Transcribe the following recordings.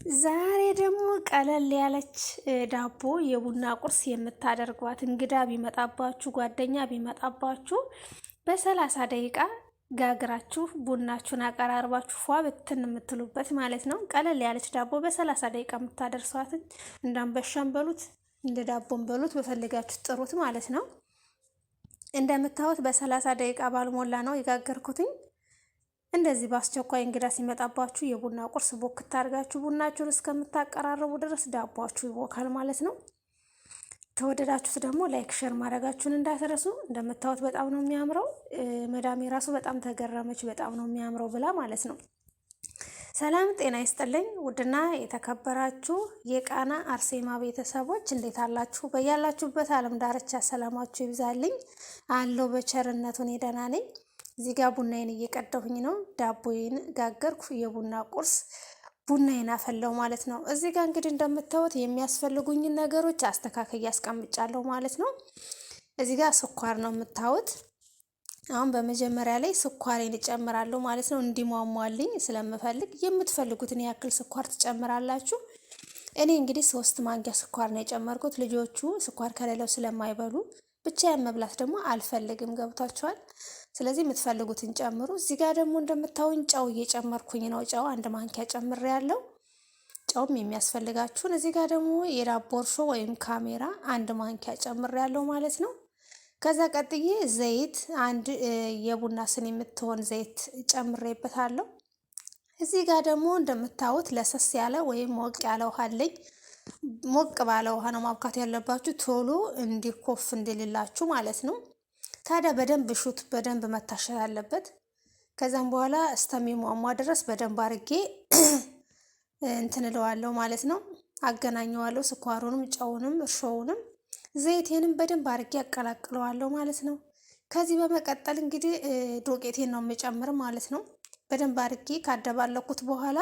ዛሬ ደግሞ ቀለል ያለች ዳቦ የቡና ቁርስ የምታደርጓት እንግዳ ቢመጣባችሁ ጓደኛ ቢመጣባችሁ በሰላሳ ደቂቃ ጋግራችሁ ቡናችሁን አቀራርባችሁ ፏ ብትን የምትሉበት ማለት ነው። ቀለል ያለች ዳቦ በሰላሳ ደቂቃ የምታደርሷትን እንደ አንበሻም በሉት እንደ ዳቦም በሉት በፈልጋችሁ ጥሩት ማለት ነው። እንደምታዩት በሰላሳ ደቂቃ ባልሞላ ነው የጋገርኩትኝ። እንደዚህ በአስቸኳይ እንግዳ ሲመጣባችሁ የቡና ቁርስ ቦክት አድርጋችሁ ቡናችሁን እስከምታቀራርቡ ድረስ ዳቧችሁ ይቦካል ማለት ነው። ተወደዳችሁት ደግሞ ላይክ ሼር ማድረጋችሁን እንዳትረሱ። እንደምታዩት በጣም ነው የሚያምረው። መዳሜ ራሱ በጣም ተገረመች፣ በጣም ነው የሚያምረው ብላ ማለት ነው። ሰላም ጤና ይስጥልኝ ውድና የተከበራችሁ የቃና አርሴማ ቤተሰቦች እንዴት አላችሁ? በያላችሁበት ዓለም ዳርቻ ሰላማችሁ ይብዛልኝ። አለው በቸርነቱ እኔ ደህና ነኝ። እዚህ ጋር ቡናዬን እየቀዳሁኝ ነው። ዳቦዬን ጋገርኩ። የቡና ቁርስ ቡናዬን አፈላው ማለት ነው። እዚህ ጋር እንግዲህ እንደምታዩት የሚያስፈልጉኝን ነገሮች አስተካክዬ አስቀምጫለሁ ማለት ነው። እዚህ ጋር ስኳር ነው የምታዩት። አሁን በመጀመሪያ ላይ ስኳሬን እጨምራለሁ ማለት ነው። እንዲሟሟልኝ ስለምፈልግ የምትፈልጉትን ያክል ስኳር ትጨምራላችሁ። እኔ እንግዲህ 3 ማንኪያ ስኳር ነው የጨመርኩት። ልጆቹ ስኳር ከሌለው ስለማይበሉ ብቻዬን መብላት ደግሞ አልፈልግም። ገብቷቸዋል። ስለዚህ የምትፈልጉትን ጨምሩ። እዚህ ጋር ደግሞ እንደምታዩኝ ጨው እየጨመርኩኝ ነው። ጨው 1 ማንኪያ ጨምሬያለሁ። ጨውም የሚያስፈልጋችሁን። እዚህ ጋር ደግሞ የዳቦ እርሾ ወይም ካሜራ 1 ማንኪያ ጨምሬያለሁ ማለት ነው። ከዛ ቀጥዬ ዘይት 1 የቡና ስኒ የምትሆን ዘይት ጨምሬበታለሁ። እዚህ ጋር ደግሞ እንደምታዩት ለሰስ ያለ ወይም ሞቅ ያለ ውሃ አለኝ። ሞቅ ባለ ውሃ ነው ማብካት ያለባችሁ ቶሎ እንዲኮፍ እንዲልላችሁ ማለት ነው። ታዲያ በደንብ ሹት በደንብ መታሸት አለበት። ከዛም በኋላ እስከሚሟሟ ድረስ በደንብ አድርጌ እንትን እለዋለሁ ማለት ነው። አገናኘዋለሁ ስኳሩንም ጨውንም እርሾውንም ዘይቴንም በደንብ አድርጌ አቀላቅለዋለሁ ማለት ነው። ከዚህ በመቀጠል እንግዲህ ዱቄቴን ነው የምጨምር ማለት ነው። በደንብ አድርጌ ካደባለኩት በኋላ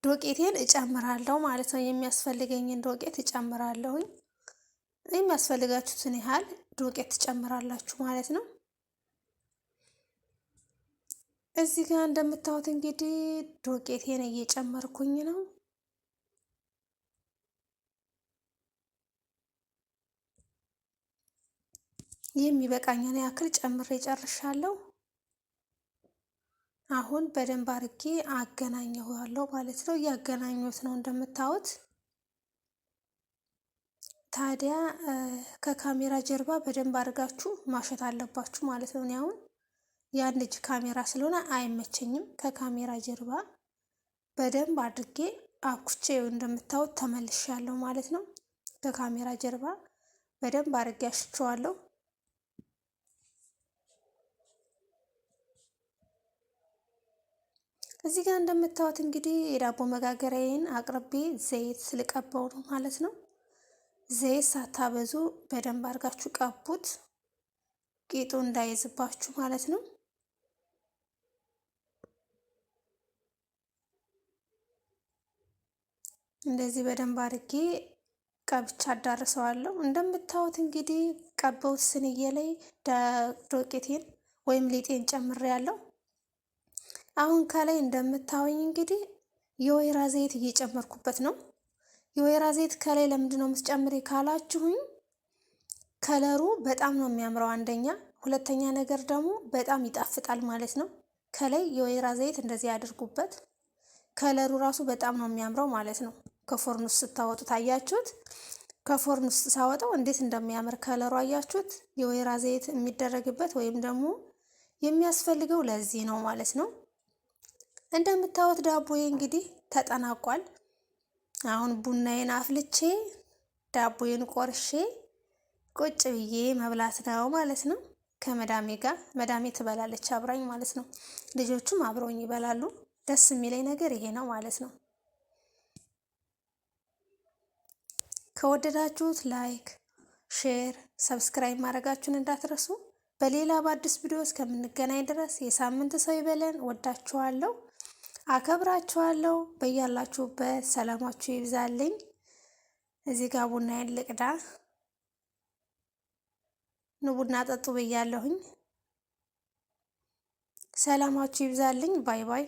ዱቄቴን እጨምራለሁ ማለት ነው። የሚያስፈልገኝን ዱቄት እጨምራለሁኝ። የሚያስፈልጋችሁትን ያህል ዱቄት ትጨምራላችሁ ማለት ነው። እዚህ ጋር እንደምታዩት እንግዲህ ዱቄቴን እየጨመርኩኝ ነው። የሚበቃኝን ያክል ጨምሬ ጨርሻለሁ። አሁን በደንብ አድርጌ አገናኘዋለሁ ማለት ነው። እያገናኙት ነው እንደምታዩት። ታዲያ ከካሜራ ጀርባ በደንብ አድርጋችሁ ማሸት አለባችሁ ማለት ነው። እኔ አሁን የአንድ እጅ ካሜራ ስለሆነ አይመቸኝም። ከካሜራ ጀርባ በደንብ አድርጌ አኩቼ እንደምታዩት ተመልሻለሁ ማለት ነው። ከካሜራ ጀርባ በደንብ አድርጌ አሽቸዋለሁ። እዚህ ጋር እንደምታዩት እንግዲህ የዳቦ መጋገሪያዬን አቅርቤ ዘይት ልቀባው ነው ማለት ነው። ዘይት ሳታበዙ በደንብ አድርጋችሁ ቀቡት፣ ቂጡ እንዳይዝባችሁ ማለት ነው። እንደዚህ በደንብ አድርጌ ቀብቻ አዳርሰዋለሁ። እንደምታዩት እንግዲህ ቀበውት ስንዬ ላይ ዱቄቴን ወይም ሊጤን ጨምሬያለሁ። አሁን ከላይ እንደምታዩኝ እንግዲህ የወይራ ዘይት እየጨመርኩበት ነው። የወይራ ዘይት ከላይ ለምንድን ነው የምትጨምሪ ካላችሁኝ ከለሩ በጣም ነው የሚያምረው አንደኛ፣ ሁለተኛ ነገር ደግሞ በጣም ይጣፍጣል ማለት ነው። ከላይ የወይራ ዘይት እንደዚህ ያድርጉበት። ከለሩ ራሱ በጣም ነው የሚያምረው ማለት ነው። ከፎርን ውስጥ ስታወጡት አያችሁት? ከፎርን ውስጥ ሳወጣው እንዴት እንደሚያምር ከለሩ አያችሁት? የወይራ ዘይት የሚደረግበት ወይም ደግሞ የሚያስፈልገው ለዚህ ነው ማለት ነው። እንደምታዩት ዳቦዬ እንግዲህ ተጠናቋል። አሁን ቡናዬን አፍልቼ ዳቦዬን ቆርሼ ቁጭ ብዬ መብላት ነው ማለት ነው። ከመዳሜ ጋር መዳሜ ትበላለች አብራኝ ማለት ነው። ልጆቹም አብረውኝ ይበላሉ። ደስ የሚለኝ ነገር ይሄ ነው ማለት ነው። ከወደዳችሁት ላይክ፣ ሼር፣ ሰብስክራይብ ማድረጋችሁን እንዳትረሱ። በሌላ በአዲስ ቪዲዮ እስከምንገናኝ ድረስ የሳምንት ሰው ይበለን። ወዳችኋለሁ፣ አከብራችኋለሁ። በያላችሁበት ሰላማችሁ ይብዛልኝ። እዚህ ጋር ቡናዬን ልቅዳ። ኑ ቡና ጠጡ ብያለሁኝ። ሰላማችሁ ይብዛልኝ። ባይ ባይ።